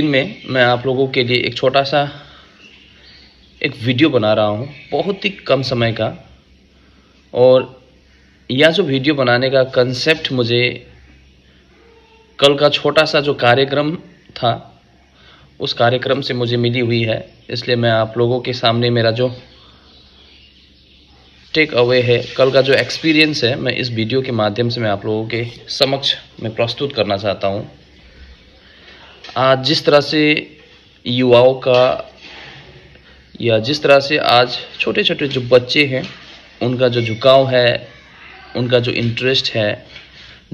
दिन में मैं आप लोगों के लिए एक छोटा सा एक वीडियो बना रहा हूँ, बहुत ही कम समय का। और यह जो वीडियो बनाने का कंसेप्ट मुझे कल का छोटा सा जो कार्यक्रम था उस कार्यक्रम से मुझे मिली हुई है, इसलिए मैं आप लोगों के सामने मेरा जो टेक अवे है, कल का जो एक्सपीरियंस है, मैं इस वीडियो के माध्यम से मैं आप लोगों के समक्ष मैं प्रस्तुत करना चाहता हूँ। आज जिस तरह से युवाओं का या जिस तरह से आज छोटे छोटे जो बच्चे हैं उनका जो झुकाव है, उनका जो इंटरेस्ट है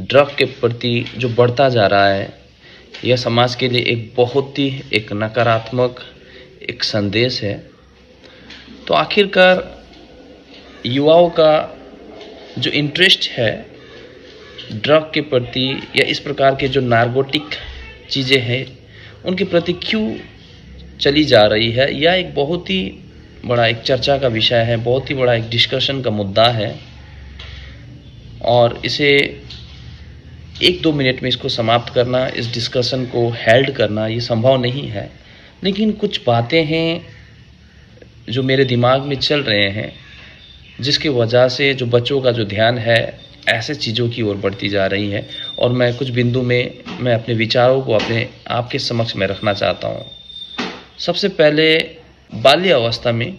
ड्रग के प्रति जो बढ़ता जा रहा है, यह समाज के लिए एक बहुत ही एक नकारात्मक एक संदेश है। तो आखिरकार युवाओं का जो इंटरेस्ट है ड्रग के प्रति या इस प्रकार के जो नार्कोटिक चीज़ें हैं उनके प्रति क्यों चली जा रही है, यह एक बहुत ही बड़ा एक चर्चा का विषय है, बहुत ही बड़ा एक डिस्कशन का मुद्दा है। और इसे 1-2 मिनट में इसको समाप्त करना, इस डिस्कशन को हेल्ड करना ये संभव नहीं है। लेकिन कुछ बातें हैं जो मेरे दिमाग में चल रहे हैं, जिसकी वजह से जो बच्चों का जो ध्यान है ऐसे चीज़ों की ओर बढ़ती जा रही है। और मैं कुछ बिंदु में मैं अपने विचारों को अपने आपके समक्ष में रखना चाहता हूँ। सबसे पहले बाल्य अवस्था में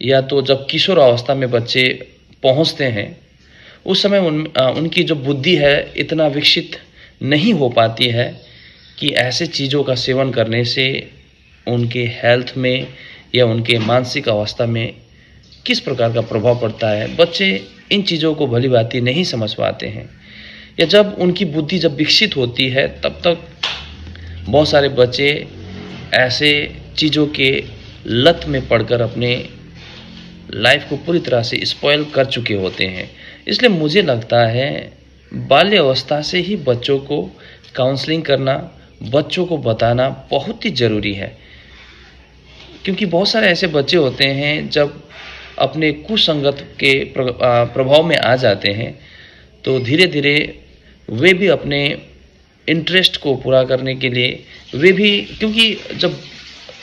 या तो जब किशोर अवस्था में बच्चे पहुँचते हैं उस समय उनकी जो बुद्धि है इतना विकसित नहीं हो पाती है कि ऐसे चीज़ों का सेवन करने से उनके हेल्थ में या उनके मानसिक अवस्था में किस प्रकार का प्रभाव पड़ता है। बच्चे इन चीज़ों को भली भांति नहीं समझ पाते हैं, या जब उनकी बुद्धि जब विकसित होती है तब तक बहुत सारे बच्चे ऐसे चीज़ों के लत में पड़कर अपने लाइफ को पूरी तरह से स्पॉइल कर चुके होते हैं। इसलिए मुझे लगता है बाल्य अवस्था से ही बच्चों को काउंसलिंग करना, बच्चों को बताना बहुत ही ज़रूरी है। क्योंकि बहुत सारे ऐसे बच्चे होते हैं जब अपने कुसंगत के प्रभाव में आ जाते हैं तो धीरे धीरे वे भी अपने इंटरेस्ट को पूरा करने के लिए वे भी, क्योंकि जब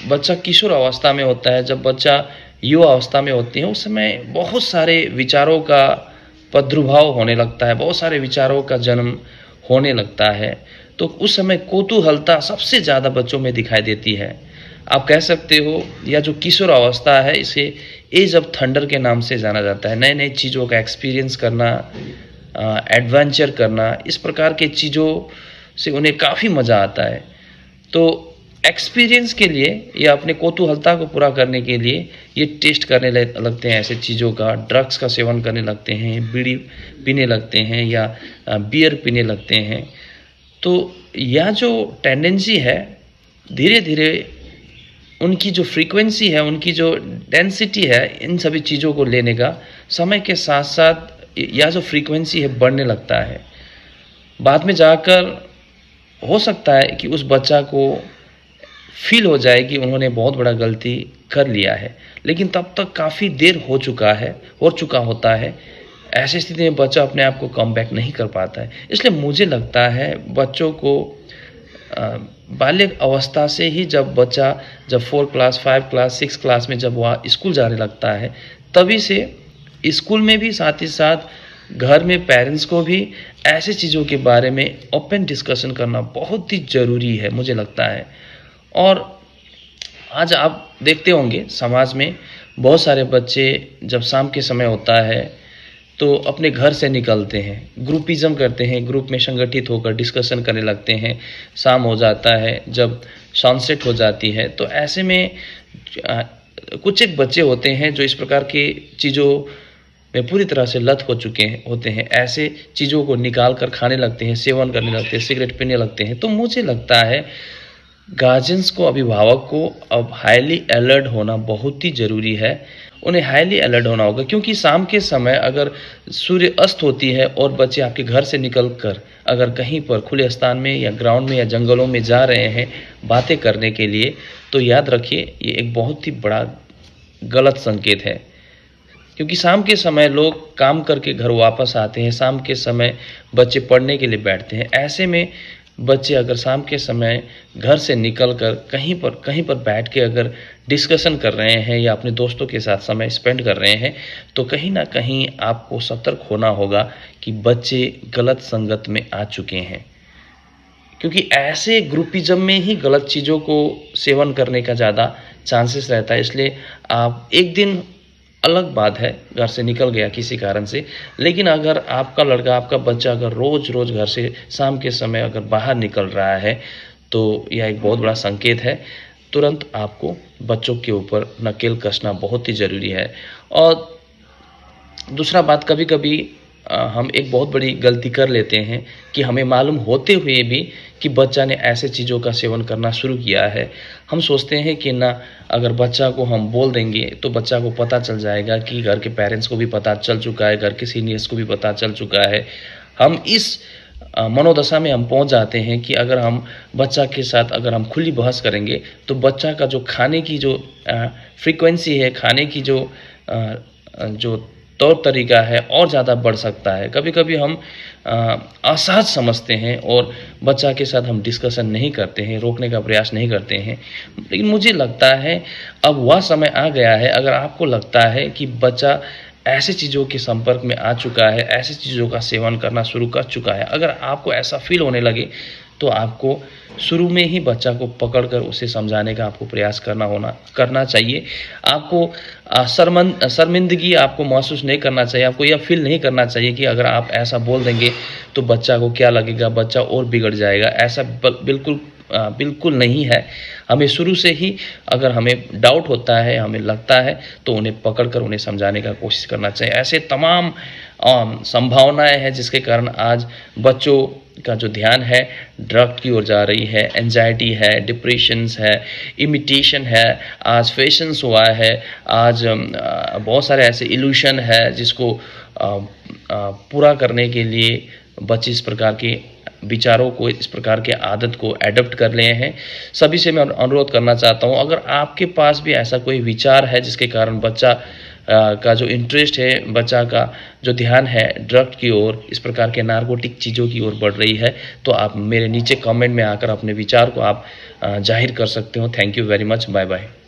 बच्चा किशोर अवस्था में होता है, जब बच्चा युवा अवस्था में होती है, उस समय बहुत सारे विचारों का प्रादुर्भाव होने लगता है, बहुत सारे विचारों का जन्म होने लगता है। तो उस समय कौतूहलता सबसे ज़्यादा बच्चों में दिखाई देती है। आप कह सकते हो या जो किशोर अवस्था है इसे एज ऑफ थंडर के नाम से जाना जाता है। नए नए चीज़ों का एक्सपीरियंस करना, एडवेंचर करना, इस प्रकार के चीज़ों से उन्हें काफ़ी मज़ा आता है। तो एक्सपीरियंस के लिए या अपने कौतूहलता को पूरा करने के लिए ये टेस्ट करने लगते हैं ऐसे चीज़ों का, ड्रग्स का सेवन करने लगते हैं, बीड़ी पीने लगते हैं या बियर पीने लगते हैं। तो यह जो टेंडेंसी है धीरे धीरे उनकी जो फ्रीक्वेंसी है, उनकी जो डेंसिटी है इन सभी चीज़ों को लेने का, समय के साथ साथ यह जो फ्रीक्वेंसी है बढ़ने लगता है। बाद में जाकर हो सकता है कि उस बच्चा को फील हो जाए कि उन्होंने बहुत बड़ा गलती कर लिया है, लेकिन तब तक काफ़ी देर हो चुका होता है। ऐसी स्थिति में बच्चा अपने आप को कम बैक नहीं कर पाता है। इसलिए मुझे लगता है बच्चों को बाल्य अवस्था से ही, जब बच्चा जब 4 क्लास 5 क्लास 6 क्लास में जब वह स्कूल जाने लगता है, तभी से स्कूल में भी साथ ही साथ घर में पेरेंट्स को भी ऐसे चीज़ों के बारे में ओपन डिस्कशन करना बहुत ही ज़रूरी है, मुझे लगता है। और आज आप देखते होंगे समाज में बहुत सारे बच्चे जब शाम के समय होता है तो अपने घर से निकलते हैं, ग्रुपिज़म करते हैं, ग्रुप में संगठित होकर डिस्कशन करने लगते हैं। शाम हो जाता है, जब सनसेट हो जाती है, तो ऐसे में कुछ एक बच्चे होते हैं जो इस प्रकार की चीज़ों में पूरी तरह से लत हो चुके होते हैं, ऐसे चीज़ों को निकाल कर खाने लगते हैं, सेवन करने लगते हैं, सिगरेट पीने लगते हैं। तो मुझे लगता है गार्जियंस को, अभिभावक को अब हाईली अलर्ट होना बहुत ही ज़रूरी है। उन्हें हाईली अलर्ट होना होगा, क्योंकि शाम के समय अगर सूर्य अस्त होती है और बच्चे आपके घर से निकलकर अगर कहीं पर खुले स्थान में या ग्राउंड में या जंगलों में जा रहे हैं बातें करने के लिए, तो याद रखिए ये एक बहुत ही बड़ा गलत संकेत है। क्योंकि शाम के समय लोग काम करके घर वापस आते हैं, शाम के समय बच्चे पढ़ने के लिए बैठते हैं। ऐसे में बच्चे अगर शाम के समय घर से निकल कर कहीं पर बैठ के अगर डिस्कशन कर रहे हैं या अपने दोस्तों के साथ समय स्पेंड कर रहे हैं, तो कहीं न कहीं आपको सतर्क होना होगा कि बच्चे गलत संगत में आ चुके हैं। क्योंकि ऐसे ग्रुपिज़्म में ही गलत चीज़ों को सेवन करने का ज़्यादा चांसेस रहता है। इसलिए आप एक दिन अलग बात है, घर से निकल गया किसी कारण से, लेकिन अगर आपका लड़का, आपका बच्चा अगर रोज़-रोज़ घर से शाम के समय अगर बाहर निकल रहा है, तो यह एक बहुत बड़ा संकेत है। तुरंत आपको बच्चों के ऊपर नकेल कसना बहुत ही ज़रूरी है। और दूसरा बात, कभी-कभी हम एक बहुत बड़ी गलती कर लेते हैं कि हमें मालूम होते हुए भी कि बच्चा ने ऐसे चीज़ों का सेवन करना शुरू किया है, हम सोचते हैं कि ना अगर बच्चा को हम बोल देंगे तो बच्चा को पता चल जाएगा, कि घर के पेरेंट्स को भी पता चल चुका है, घर के सीनियर्स को भी पता चल चुका है। हम इस मनोदशा में हम पहुंच जाते हैं कि अगर हम बच्चा के साथ अगर हम खुली बहस करेंगे तो बच्चा का जो खाने की जो फ्रीक्वेंसी है, खाने की जो तौर तरीका है और ज़्यादा बढ़ सकता है। कभी-कभी हम असहज समझते हैं और बच्चा के साथ हम डिस्कशन नहीं करते हैं, रोकने का प्रयास नहीं करते हैं। लेकिन मुझे लगता है अब वह समय आ गया है, अगर आपको लगता है कि बच्चा ऐसे चीज़ों के संपर्क में आ चुका है, ऐसी चीज़ों का सेवन करना शुरू कर चुका है, अगर आपको ऐसा फ़ील होने लगे, तो आपको शुरू में ही बच्चा को पकड़कर उसे समझाने का आपको प्रयास करना चाहिए। आपको शर्मिंदगी आपको महसूस नहीं करना चाहिए, आपको यह फ़ील नहीं करना चाहिए कि अगर आप ऐसा बोल देंगे तो बच्चा को क्या लगेगा, बच्चा और बिगड़ जाएगा। ऐसा बिल्कुल नहीं है। हमें शुरू से ही अगर हमें डाउट होता है, हमें लगता है, तो उन्हें पकड़कर उन्हें समझाने का कोशिश करना चाहिए। ऐसे तमाम संभावनाएँ हैं जिसके कारण आज बच्चों का जो ध्यान है ड्रग की ओर जा रही है, एंजाइटी है, डिप्रेशंस है, इमिटेशन है, आज फैशंस हुआ है, आज बहुत सारे ऐसे इल्यूशन है जिसको पूरा करने के लिए बच्चे इस प्रकार के विचारों को, इस प्रकार के आदत को एडॉप्ट कर लिए हैं। सभी से मैं अनुरोध करना चाहता हूँ, अगर आपके पास भी ऐसा कोई विचार है जिसके कारण बच्चा का जो इंटरेस्ट है, बच्चा का जो ध्यान है ड्रग की ओर, इस प्रकार के नार्कोटिक चीज़ों की ओर बढ़ रही है, तो आप मेरे नीचे कमेंट में आकर अपने विचार को आप जाहिर कर सकते हो। Thank you very much. Bye bye.